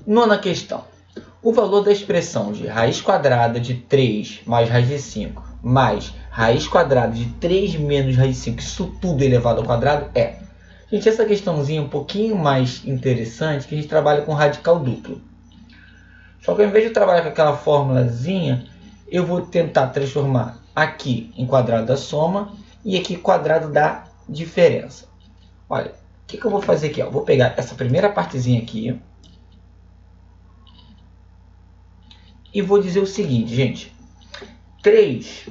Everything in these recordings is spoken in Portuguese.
Nona questão. O valor da expressão de raiz quadrada de 3 mais raiz de 5 mais raiz quadrada de 3 menos raiz de 5, isso tudo elevado ao quadrado, é... Gente, essa questãozinha é um pouquinho mais interessante, que a gente trabalha com radical duplo. Só que ao invés de trabalhar com aquela formulazinha, eu vou tentar transformar aqui em quadrado da soma e aqui quadrado da diferença. Olha, o que eu vou fazer aqui? Eu vou pegar essa primeira partezinha aqui e vou dizer o seguinte, gente. 3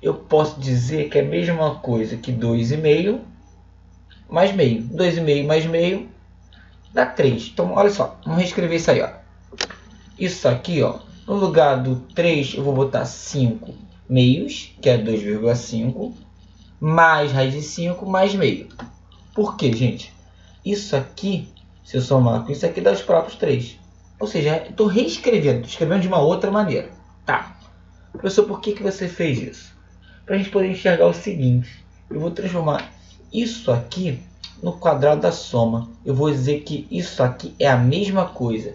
eu posso dizer que é a mesma coisa que 2,5 mais meio. 2,5 mais meio dá 3. Então, olha só, vamos reescrever isso aí, ó. Isso aqui, ó, no lugar do 3 eu vou botar 5 meios, que é 2,5, mais raiz de 5 mais meio. Por quê, gente? Isso aqui, se eu somar com isso aqui, dá os próprios 3. Ou seja, eu estou reescrevendo, estou escrevendo de uma outra maneira. Tá. Professor, por que você fez isso? Para a gente poder enxergar o seguinte. Eu vou transformar isso aqui no quadrado da soma. Eu vou dizer que isso aqui é a mesma coisa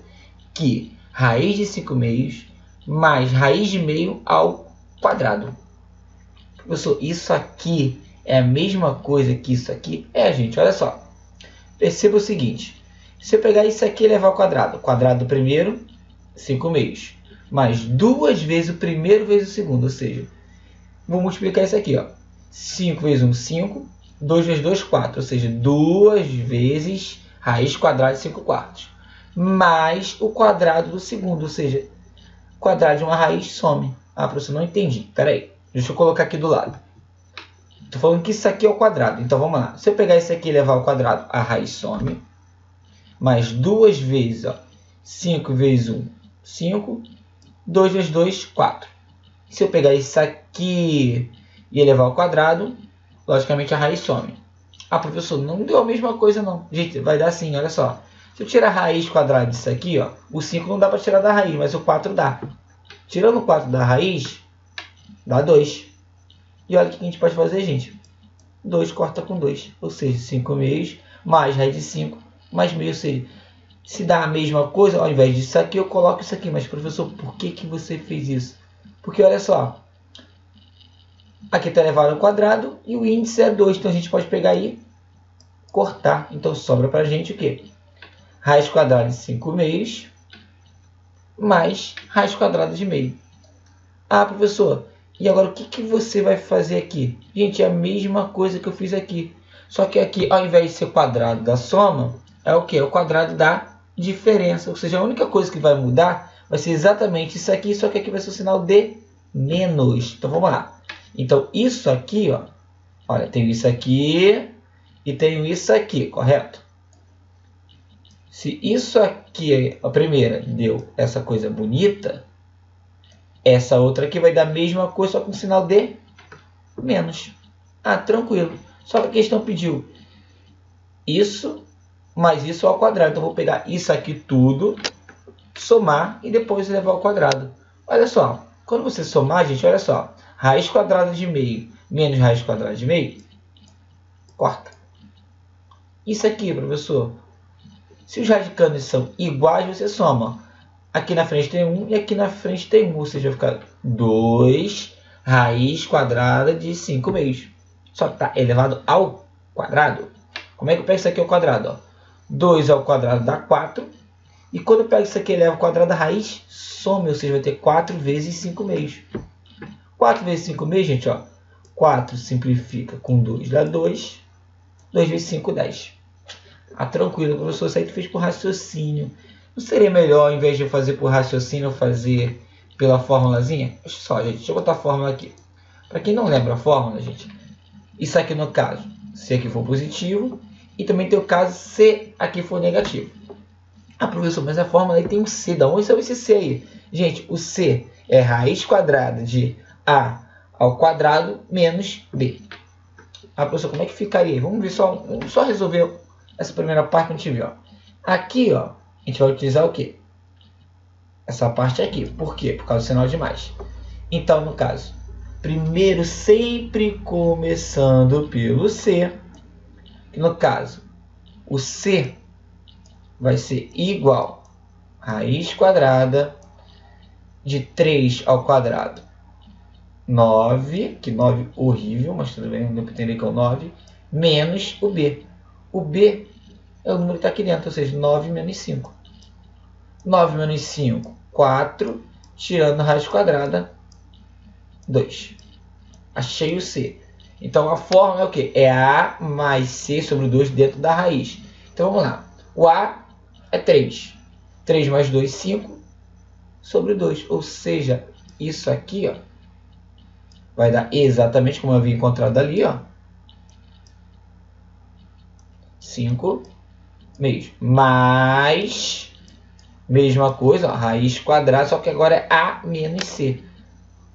que raiz de 5 meios mais raiz de meio ao quadrado. Professor, isso aqui é a mesma coisa que isso aqui? É, gente, olha só. Perceba o seguinte. Se eu pegar isso aqui e levar ao quadrado, quadrado do primeiro, 5 meios, mais 2 vezes o primeiro vezes o segundo, ou seja, vou multiplicar isso aqui, ó. 5 vezes 1, 5, 2 vezes 2, 4, ou seja, 2 vezes raiz quadrada de 5 quartos, mais o quadrado do segundo, ou seja, quadrado de uma raiz some. Ah, professor, não entendi. Espera aí, deixa eu colocar aqui do lado. Estou falando que isso aqui é o quadrado, então vamos lá. Se eu pegar isso aqui e levar ao quadrado, a raiz some, mais 2 vezes, ó, 5 vezes 1, 5, 2 vezes 2, 4. Se eu pegar isso aqui e elevar ao quadrado, logicamente a raiz some. Ah, professor, não deu a mesma coisa não. Gente, vai dar sim, olha só. Se eu tirar a raiz quadrada disso aqui, ó, o 5 não dá para tirar da raiz, mas o 4 dá. Tirando o 4 da raiz, dá 2. E olha o que a gente pode fazer, gente. 2 corta com 2, ou seja, 5 meios mais raiz de 5 mais meio, ou seja, se dá a mesma coisa, ao invés disso aqui, eu coloco isso aqui. Mas, professor, por que você fez isso? Porque, olha só, aqui está elevado ao quadrado e o índice é 2. Então, a gente pode pegar aí e cortar. Então, sobra para a gente o quê? Raiz quadrada de 5 meios mais raiz quadrada de meio. Ah, professor, e agora o que você vai fazer aqui? Gente, é a mesma coisa que eu fiz aqui. Só que aqui, ao invés de ser quadrado da soma, é o que? É o quadrado da diferença. Ou seja, a única coisa que vai mudar vai ser exatamente isso aqui, só que aqui vai ser o sinal de menos. Então, vamos lá. Então, isso aqui, ó, olha, tenho isso aqui e tenho isso aqui, correto? Se isso aqui, a primeira, deu essa coisa bonita, essa outra aqui vai dar a mesma coisa, só com sinal de menos. Ah, tranquilo. Só que a questão pediu isso mais isso ao quadrado. Então, eu vou pegar isso aqui tudo, somar e depois levar ao quadrado. Olha só, quando você somar, gente, olha só. Raiz quadrada de meio menos raiz quadrada de meio, corta. Isso aqui, professor, se os radicandos são iguais, você soma. Aqui na frente tem 1 e aqui na frente tem 1. Ou seja, vai ficar 2 raiz quadrada de 5 meios. Só que está elevado ao quadrado. Como é que eu pego isso aqui ao quadrado? Ó? 2 ao quadrado dá 4. E quando eu pego isso aqui e elevo ao quadrado, a raiz some. Ou seja, vai ter 4 vezes 5 meios. 4 vezes 5 meios, gente, ó. 4 simplifica com 2 dá 2. 2 vezes 5, 10. Ah, tranquilo, professor. Isso aí tu fez por raciocínio. Não seria melhor, ao invés de eu fazer por raciocínio, eu fazer pela formulazinha? Olha só, gente. Deixa eu botar a fórmula aqui. Para quem não lembra a fórmula, gente. Isso aqui no caso, se aqui for positivo. E também tem o caso se aqui for negativo. Ah, professor, mas a fórmula aí tem um C. Da onde saiu esse C aí? Gente, o C é raiz quadrada de A ao quadrado menos B. Ah, professor, como é que ficaria? Vamos ver só, vamos só resolver essa primeira parte que a gente viu. Ó. Aqui, ó, a gente vai utilizar o quê? Essa parte aqui. Por quê? Por causa do sinal de mais. Então, no caso, primeiro sempre começando pelo C. No caso, o C vai ser igual raiz quadrada de 3 ao quadrado. 9, que 9 horrível, mas tudo bem, não deu para entender que é o 9, menos o b. O b é o número que está aqui dentro, ou seja, 9 menos 5. 9 menos 5, 4, tirando a raiz quadrada, 2. Achei o c. Então a fórmula é o quê? É a mais c sobre 2 dentro da raiz. Então vamos lá. O a é 3. 3 mais 2, 5 sobre 2. Ou seja, isso aqui, ó, vai dar exatamente como eu havia encontrado ali, ó. 5 meios. Mais, mesma coisa, ó, raiz quadrada, só que agora é a menos c.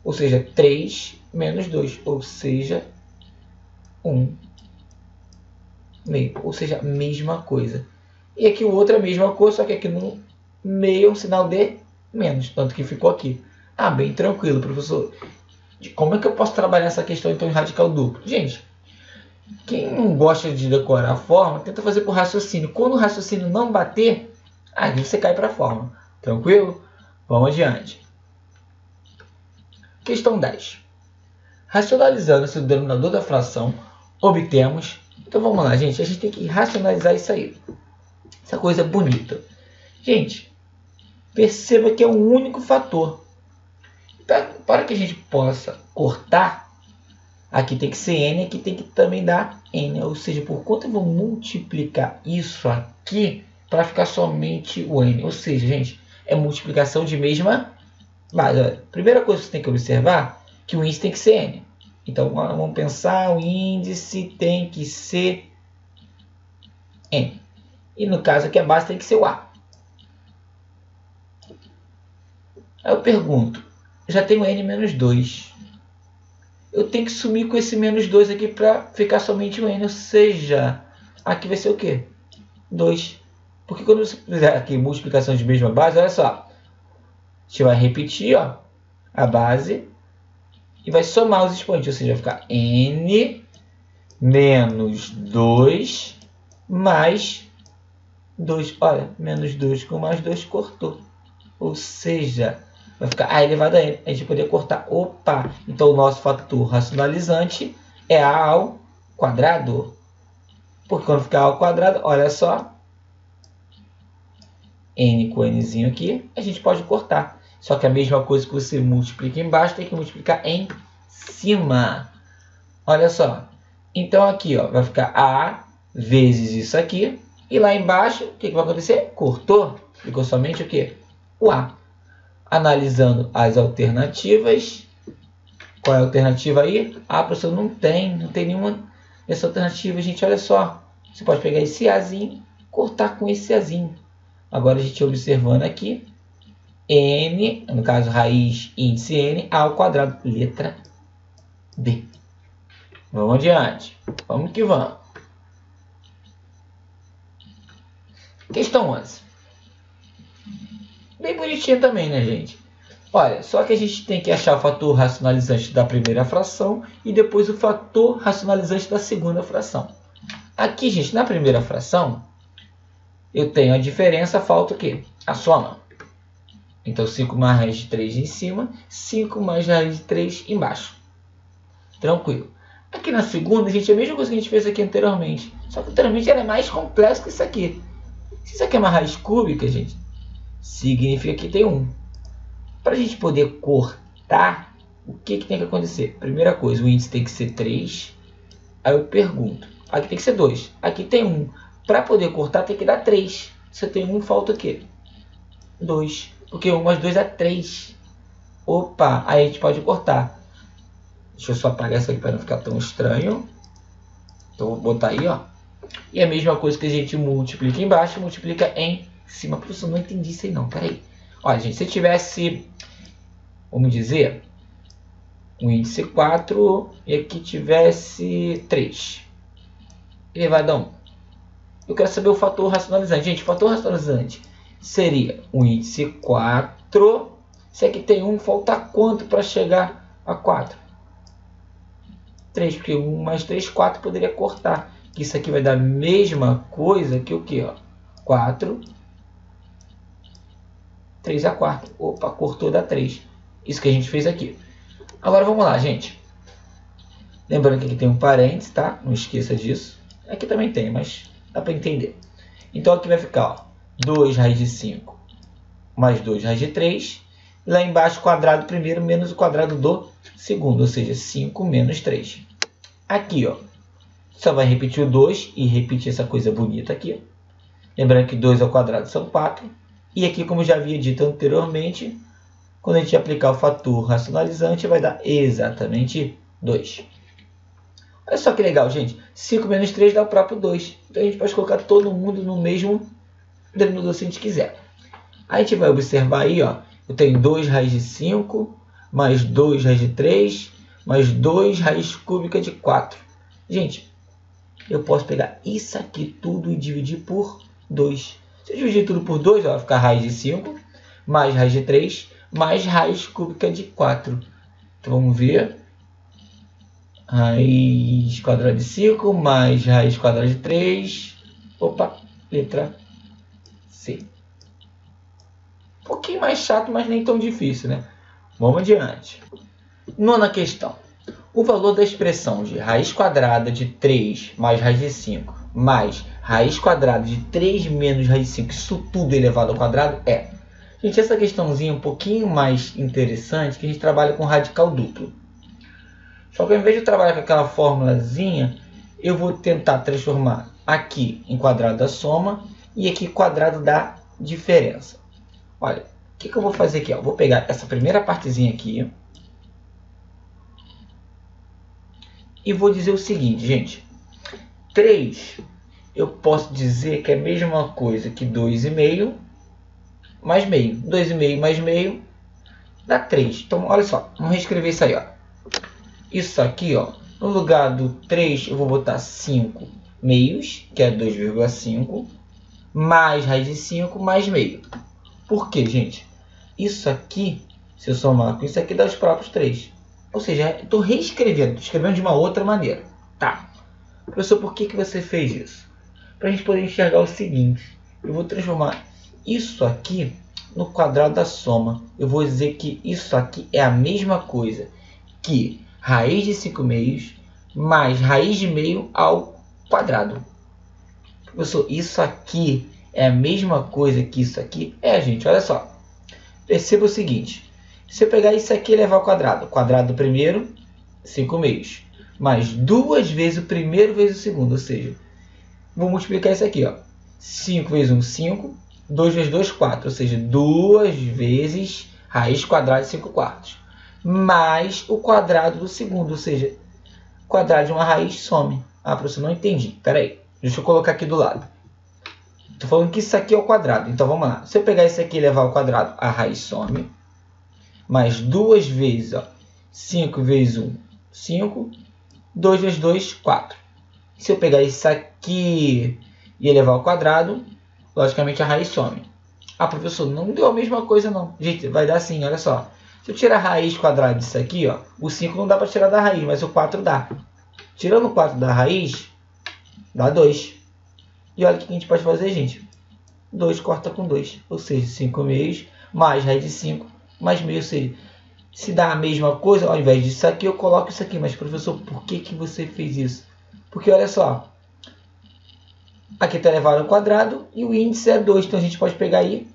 Ou seja, 3 menos 2. Ou seja, 1 meio. Ou seja, mesma coisa. E aqui o outro é a mesma coisa, só que aqui no meio é um sinal de menos. Tanto que ficou aqui. Ah, bem tranquilo, professor. Como é que eu posso trabalhar essa questão então em radical duplo? Gente, quem não gosta de decorar a fórmula, tenta fazer por raciocínio. Quando o raciocínio não bater, aí você cai para a fórmula. Tranquilo? Vamos adiante. Questão 10. Racionalizando-se o denominador da fração, obtemos... Então vamos lá, gente. A gente tem que racionalizar isso aí. Essa coisa bonita. Gente, perceba que é um único fator. Para que a gente possa cortar, aqui tem que ser n, aqui tem que também dar n. Ou seja, por quanto eu vou multiplicar isso aqui para ficar somente o n. Ou seja, gente, é multiplicação de mesma base. Olha, primeira coisa que você tem que observar é que o índice tem que ser n. Então, vamos pensar, o índice tem que ser n. E no caso aqui, a base tem que ser o a. Aí eu pergunto, eu já tenho n menos 2. Eu tenho que sumir com esse menos 2 aqui para ficar somente o n. Ou seja, aqui vai ser o quê? 2. Porque quando você fizer aqui multiplicação de mesma base, olha só. A gente vai repetir, ó, a base e vai somar os expoentes. Ou seja, vai ficar n menos 2 mais 2. Olha, menos 2 com mais 2 cortou. Ou seja, vai ficar a elevado a n. A gente poderia cortar. Opa! Então o nosso fator racionalizante é a ao quadrado. Porque quando ficar a ao quadrado, olha só. N com nzinho aqui, a gente pode cortar. Só que a mesma coisa que você multiplica embaixo, tem que multiplicar em cima. Olha só. Então aqui, ó, vai ficar a vezes isso aqui. E lá embaixo, o que vai acontecer? Cortou. Ficou somente o quê? O a. Analisando as alternativas. Qual é a alternativa aí? Ah, professor, não tem nenhuma dessa alternativa, gente. Olha só. Você pode pegar esse azinho, cortar com esse azinho. Agora a gente observando aqui. N, no caso raiz índice n, a ao quadrado. Letra B. Vamos adiante. Vamos que vamos. Questão 11. Bem bonitinha também, né, gente? Olha, só que a gente tem que achar o fator racionalizante da primeira fração e depois o fator racionalizante da segunda fração. Aqui, gente, na primeira fração, eu tenho a diferença, falta o quê? A soma. Então, 5 mais raiz de 3 em cima, 5 mais raiz de 3 embaixo. Tranquilo. Aqui na segunda, gente, é a mesma coisa que a gente fez aqui anteriormente. Só que anteriormente ela é mais complexa que isso aqui. Se isso aqui é uma raiz cúbica, gente, significa que tem 1. Para a gente poder cortar, o que tem que acontecer? Primeira coisa, o índice tem que ser 3. Aí eu pergunto, aqui tem que ser 2. Aqui tem 1. Para poder cortar, tem que dar 3. Se eu tenho 1, falta o quê? 2. Porque 1 mais 2 é 3. Opa, aí a gente pode cortar. Deixa eu só apagar isso aqui para não ficar tão estranho. Então, vou botar aí, ó. E a mesma coisa que a gente multiplica embaixo, multiplica em cima. Professor, não entendi isso aí não. Peraí. Olha, gente, se tivesse, vamos dizer, um índice 4 e aqui tivesse 3 elevado a 1. Eu quero saber o fator racionalizante. Gente, o fator racionalizante seria o índice 4. Se aqui tem 1, falta quanto para chegar a 4? 3, porque 1 mais 3, 4 poderia cortar. Isso aqui vai dar a mesma coisa que o quê? 4 3/4. Opa, cortou, dá 3. Isso que a gente fez aqui. Agora vamos lá, gente. Lembrando que aqui tem um parênteses, tá? Não esqueça disso. Aqui também tem, mas dá para entender. Então aqui vai ficar, ó, 2 raiz de 5 mais 2 raiz de 3. E lá embaixo, quadrado primeiro menos o quadrado do segundo, ou seja, 5 menos 3. Aqui, ó, só vai repetir o 2 e repetir essa coisa bonita aqui. Lembrando que 2 ao quadrado são 4. E aqui, como já havia dito anteriormente, quando a gente aplicar o fator racionalizante, vai dar exatamente 2. Olha só que legal, gente. 5 menos 3 dá o próprio 2. Então a gente pode colocar todo mundo no mesmo denominador se a gente quiser. Aí a gente vai observar aí, ó, eu tenho 2 raiz de 5, mais 2 raiz de 3, mais 2 raiz cúbica de 4. Gente, eu posso pegar isso aqui tudo e dividir por 2. Se eu dividir tudo por 2, ó, vai ficar raiz de 5, mais raiz de 3, mais raiz cúbica de 4. Então vamos ver. Raiz quadrada de 5, mais raiz quadrada de 3. Opa, letra C. Um pouquinho mais chato, mas nem tão difícil, né? Vamos adiante. Nona questão. O valor da expressão de raiz quadrada de 3 mais raiz de 5 mais raiz quadrada de 3 menos raiz de 5, isso tudo elevado ao quadrado, é. Gente, essa questãozinha é um pouquinho mais interessante, que a gente trabalha com radical duplo. Só que ao invés de trabalhar com aquela formulazinha, eu vou tentar transformar aqui em quadrado da soma e aqui quadrado da diferença. Olha, o que eu vou fazer aqui? Eu vou pegar essa primeira partezinha aqui e vou dizer o seguinte, gente. 3, eu posso dizer que é a mesma coisa que 2,5 mais meio. 2,5 mais meio dá 3. Então, olha só, vamos reescrever isso aí, ó. Isso aqui, ó, no lugar do 3, eu vou botar 5 meios, que é 2,5, mais raiz de 5 mais meio. Por quê, gente? Isso aqui, se eu somar com isso aqui, dá os próprios 3. Ou seja, eu estou reescrevendo, estou escrevendo de uma outra maneira. Tá. Professor, por que você fez isso? Para a gente poder enxergar o seguinte. Eu vou transformar isso aqui no quadrado da soma. Eu vou dizer que isso aqui é a mesma coisa que raiz de 5 meios mais raiz de meio ao quadrado. Professor, isso aqui é a mesma coisa que isso aqui? É, gente, olha só. Perceba o seguinte. Se eu pegar isso aqui e levar ao quadrado, quadrado do primeiro, 5 meios, mais 2 vezes o primeiro vezes o segundo, ou seja, vou multiplicar isso aqui, ó. 5 vezes 1, 5, 2 vezes 2, 4, ou seja, 2 vezes raiz quadrada de 5 quartos, mais o quadrado do segundo, ou seja, quadrado de uma raiz some. Ah, professor, não entendi. Espera aí, deixa eu colocar aqui do lado. Estou falando que isso aqui é o quadrado, então vamos lá. Se eu pegar isso aqui e levar ao quadrado, a raiz some, mais 2 vezes, ó, 5 vezes 1, 5, 2 vezes 2, 4. Se eu pegar isso aqui e elevar ao quadrado, logicamente a raiz some. Ah, professor, não deu a mesma coisa não. Gente, vai dar assim, olha só. Se eu tirar a raiz quadrada disso aqui, ó, o 5 não dá para tirar da raiz, mas o 4 dá. Tirando o 4 da raiz, dá 2. E olha o que a gente pode fazer, gente. 2 corta com 2, ou seja, 5 meios mais raiz de 5 mais meio, ou seja, se dá a mesma coisa, ao invés disso aqui, eu coloco isso aqui. Mas, professor, por que você fez isso? Porque, olha só, aqui está elevado ao quadrado e o índice é 2. Então, a gente pode pegar aí,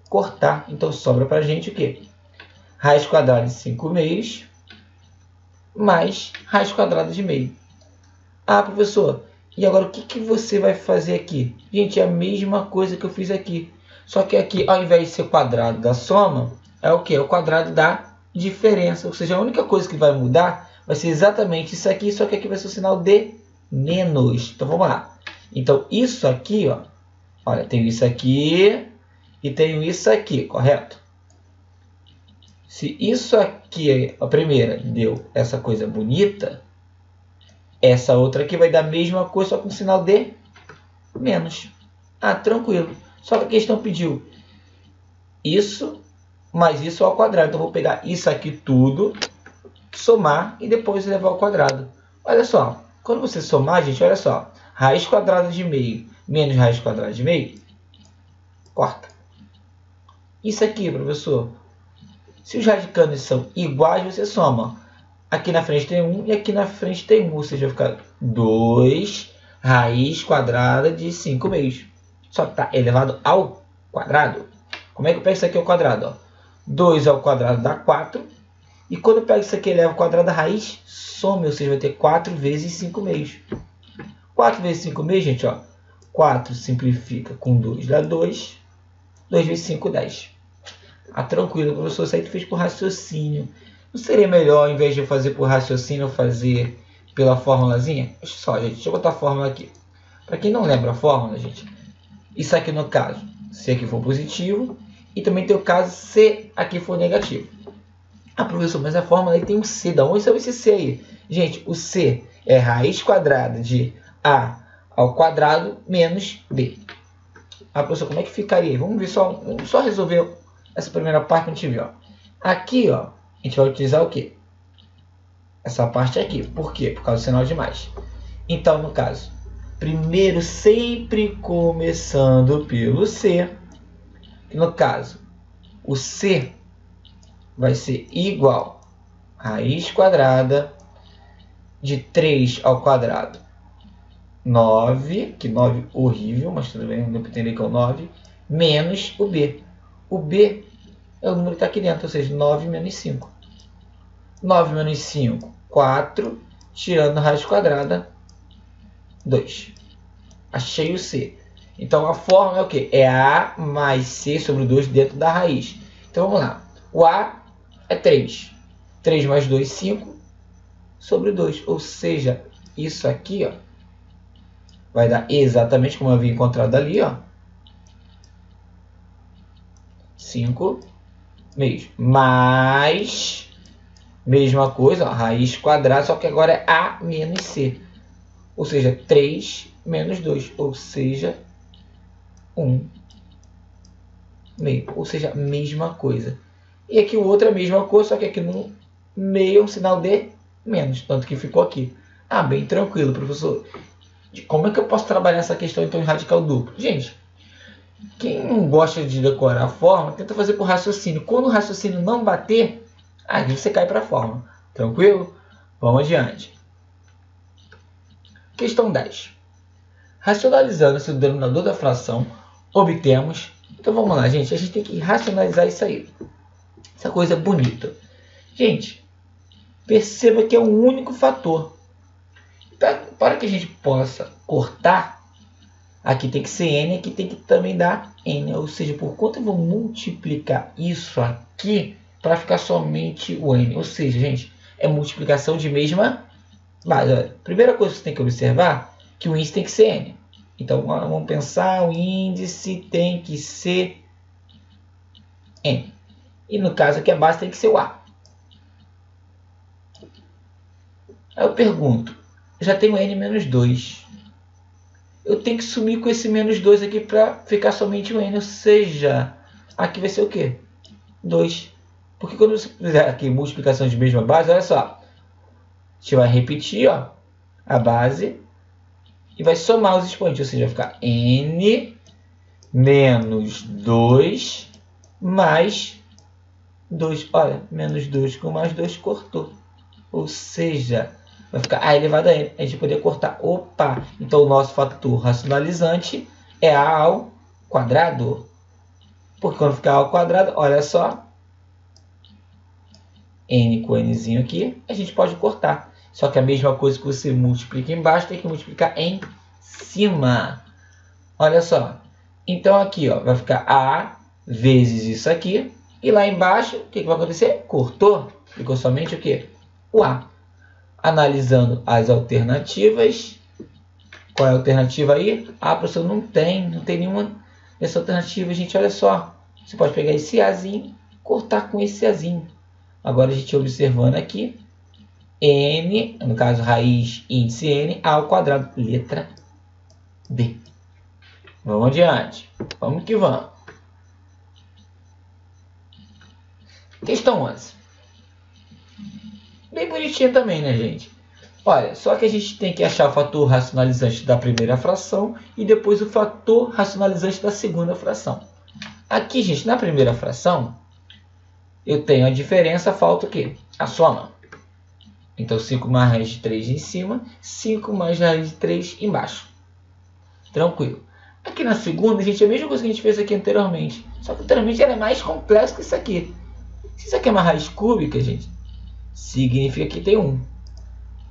cortar. Então, sobra para a gente o quê? Raiz quadrada de 5 meios mais raiz quadrada de meio. Ah, professor, e agora o que você vai fazer aqui? Gente, é a mesma coisa que eu fiz aqui. Só que aqui, ao invés de ser quadrado da soma, é o que? É o quadrado da diferença. Ou seja, a única coisa que vai mudar vai ser exatamente isso aqui, só que aqui vai ser o sinal de menos. Então, vamos lá. Então, isso aqui, ó, olha, tenho isso aqui e tenho isso aqui, correto? Se isso aqui, a primeira, deu essa coisa bonita, essa outra aqui vai dar a mesma coisa, só com o sinal de menos. Ah, tranquilo. Só que a questão pediu isso mais isso ao quadrado. Então, eu vou pegar isso aqui tudo, somar e depois levar ao quadrado. Olha só, quando você somar, gente, olha só. Raiz quadrada de meio menos raiz quadrada de meio, corta. isso aqui, professor? Se os radicandos são iguais, você soma. Aqui na frente tem 1 e aqui na frente tem 1. Ou seja, vai ficar 2 raiz quadrada de 5 meios. Só que está elevado ao quadrado. Como é que eu pego isso aqui ao quadrado? Ó? 2 ao quadrado dá 4. E quando eu pego isso aqui e elevo ao quadrado da raiz, some. Ou seja, vai ter 4 vezes 5 meios. 4 vezes 5 meios, gente, ó. 4 simplifica com 2 dá 2. 2 vezes 5, 10. Ah, tranquilo, professor, isso aí tu fez por raciocínio. Não seria melhor, ao invés de eu fazer por raciocínio, eu fazer pela fórmulazinha? Olha só, gente, deixa eu botar a fórmula aqui. Para quem não lembra a fórmula, gente, isso aqui no caso, se aqui for positivo, e também tem o caso se aqui for negativo. Ah, professor, mas a fórmula aí tem um C. Da onde saiu esse C aí? Gente, o C é raiz quadrada de A ao quadrado menos B. Ah, professor, como é que ficaria? Vamos só resolver essa primeira parte que a gente viu. Ó. Aqui, ó, a gente vai utilizar o quê? Essa parte aqui. Por quê? Por causa do sinal de mais. Então, no caso, primeiro sempre começando pelo C. No caso, o C vai ser igual a raiz quadrada de 3 ao quadrado 9, que 9 horrível, mas tudo bem, não entender que é o 9, menos o B. O B é o número que está aqui dentro, ou seja, 9 menos 5. 9 menos 5, 4, tirando a raiz quadrada, 2. Achei o C. Então a fórmula é o quê? É A mais C sobre 2 dentro da raiz. Então vamos lá. O A é 3. 3 mais 2, 5 sobre 2. Ou seja, isso aqui, ó, vai dar exatamente como eu havia encontrado ali, ó. 5 meios. Mais, mesma coisa, ó, raiz quadrada, só que agora é A menos C. Ou seja, 3 menos 2. Ou seja, 1 meio. Ou seja, mesma coisa. E aqui o outro é a mesma coisa, só que aqui no meio é um sinal de menos. Tanto que ficou aqui. Ah, bem tranquilo, professor. Como é que eu posso trabalhar essa questão então em radical duplo? Gente, quem não gosta de decorar a fórmula, tenta fazer por raciocínio. Quando o raciocínio não bater, aí você cai para a fórmula. Tranquilo? Vamos adiante. Questão 10. Racionalizando-se o denominador da fração, obtemos... Então vamos lá, gente. A gente tem que racionalizar isso aí. Essa coisa bonita. Gente, perceba que é um único fator. Para que a gente possa cortar, aqui tem que ser n, aqui tem que também dar n. Ou seja, por quanto eu vou multiplicar isso aqui para ficar somente o n. Ou seja, gente, é multiplicação de mesma base. Olha, primeira coisa que você tem que observar é que o índice tem que ser n. Então, vamos pensar, o índice tem que ser n. E no caso aqui, a base tem que ser o a. Aí eu pergunto, eu já tenho n menos 2. Eu tenho que sumir com esse menos 2 aqui para ficar somente o n. Ou seja, aqui vai ser o quê? 2. Porque quando você fizer aqui multiplicação de mesma base, olha só. A gente vai repetir, ó, a base e vai somar os expoentes. Ou seja, vai ficar n menos 2 mais 2. Olha, menos 2 com mais 2 cortou. Ou seja, vai ficar a elevado a n. A gente poderia cortar. Opa! Então, o nosso fator racionalizante é a ao quadrado. Porque quando ficar a ao quadrado, olha só. N com nzinho aqui, a gente pode cortar. Só que a mesma coisa que você multiplica embaixo, tem que multiplicar em cima. Olha só. Então, aqui, ó, vai ficar a vezes isso aqui. E lá embaixo, o que vai acontecer? Cortou. Ficou somente o quê? O a. Analisando as alternativas. Qual é a alternativa aí? Ah, professor, não tem nenhuma dessa alternativa, gente. Olha só. Você pode pegar esse azinho, cortar com esse azinho. Agora a gente observando aqui. N, no caso, raiz índice n, a ao quadrado. Letra B. Vamos adiante. Vamos que vamos. Questão 11. Bem bonitinha também, né, gente? Olha, só que a gente tem que achar o fator racionalizante da primeira fração e depois o fator racionalizante da segunda fração. Aqui, gente, na primeira fração, eu tenho a diferença, falta o quê? A soma. Então, 5 mais raiz de 3 em cima, 5 mais raiz de 3 embaixo. Tranquilo. Aqui na segunda, gente, é a mesma coisa que a gente fez aqui anteriormente. Só que anteriormente era mais complexo que isso aqui. Se isso aqui é uma raiz cúbica, gente, significa que tem 1.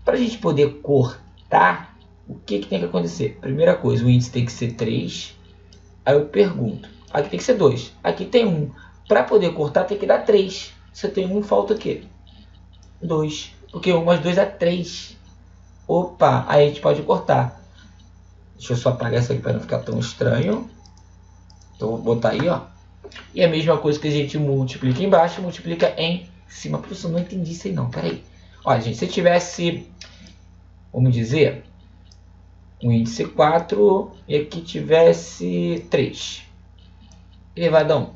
Para a gente poder cortar, o que tem que acontecer? Primeira coisa, o índice tem que ser 3. Aí eu pergunto, aqui tem que ser 2. Aqui tem 1. Para poder cortar, tem que dar 3. Se eu tenho 1, falta o quê? 2. Porque 1 mais 2 é 3. Opa, aí a gente pode cortar. Deixa eu só apagar isso aqui para não ficar tão estranho. Então, vou botar aí, ó. E a mesma coisa que a gente multiplica embaixo, multiplica em cima. Professor, não entendi isso aí não. Pera aí. Olha, gente, se tivesse, vamos dizer, um índice 4 e aqui tivesse 3. Ele vai dar 1.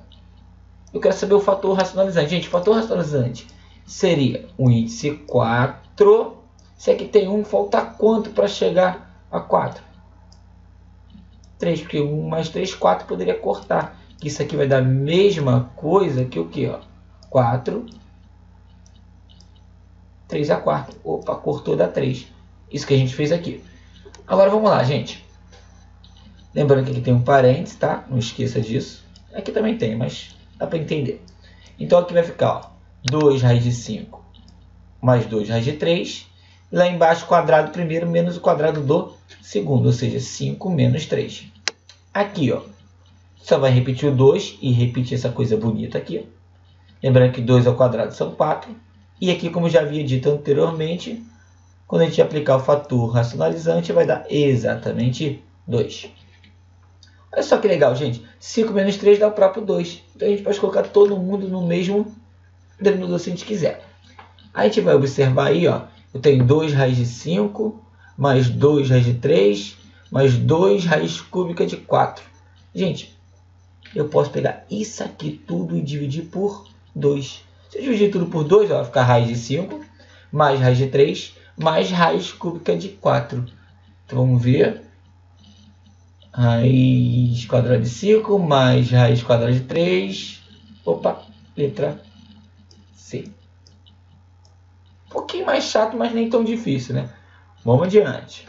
Eu quero saber o fator racionalizante. Gente, o fator racionalizante seria o índice 4. Se aqui tem 1, falta quanto para chegar a 4? 3, porque 1 mais 3, 4 poderia cortar. Isso aqui vai dar a mesma coisa que o que? 4, 3 a 4. Opa, cortou, dá 3. Isso que a gente fez aqui. Agora vamos lá, gente. Lembrando que aqui tem um parênteses, tá? Não esqueça disso. Aqui também tem, mas dá para entender. Então aqui vai ficar, ó, 2 raiz de 5 mais 2 raiz de 3. E lá embaixo, quadrado primeiro menos o quadrado do segundo, ou seja, 5 menos 3. Aqui, ó, só vai repetir o 2 e repetir essa coisa bonita aqui. Lembrando que 2 ao quadrado são 4. E aqui, como já havia dito anteriormente, quando a gente aplicar o fator racionalizante, vai dar exatamente 2. Olha só que legal, gente. 5 menos 3 dá o próprio 2. Então, a gente pode colocar todo mundo no mesmo denominador se a gente quiser. Aí a gente vai observar aí, ó, eu tenho 2 raiz de 5, mais 2 raiz de 3, mais 2 raiz cúbica de 4. Gente, eu posso pegar isso aqui tudo e dividir por 2. Se eu dividir tudo por 2, ó, vai ficar raiz de 5, mais raiz de 3, mais raiz cúbica de 4. Então, vamos ver. Raiz quadrada de 5, mais raiz quadrada de 3. Opa, letra C. Um pouquinho mais chato, mas nem tão difícil, né? Vamos adiante.